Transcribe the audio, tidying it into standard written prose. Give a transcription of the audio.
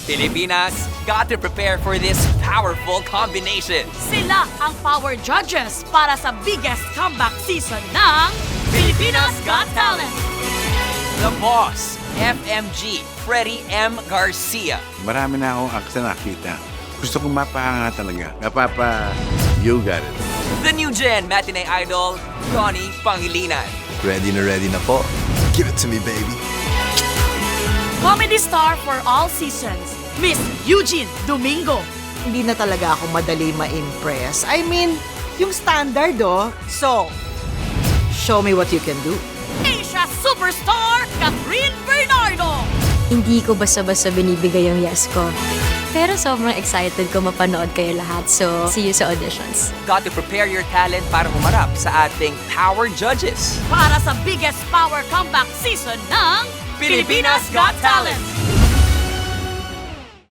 Pilipinas got to prepare for this powerful combination. Sila ang power judges para sa biggest comeback season ng Pilipinas Got Talent. The Boss, FMG, Freddie M. Garcia. Marami na akong akta nakita. Gusto kong mapahanga talaga. You got it. The New Gen Matinee Idol, Ronnie Pangilinan. Ready na po. Give it to me, baby. Comedy star for all seasons, Miss Eugene Domingo. Hindi na talaga ako madali ma-impress. I mean, yung standard, oh. So, show me what you can do. Asia superstar Catherine Bernardo. Hindi ko basta-basta binibigay yung yes ko. Pero sobrang excited ko mapanood kayo lahat. So, see you sa auditions. Got to prepare your talent para humarap sa ating power judges. Para sa biggest power comeback season ng Pilipinas Got Talent.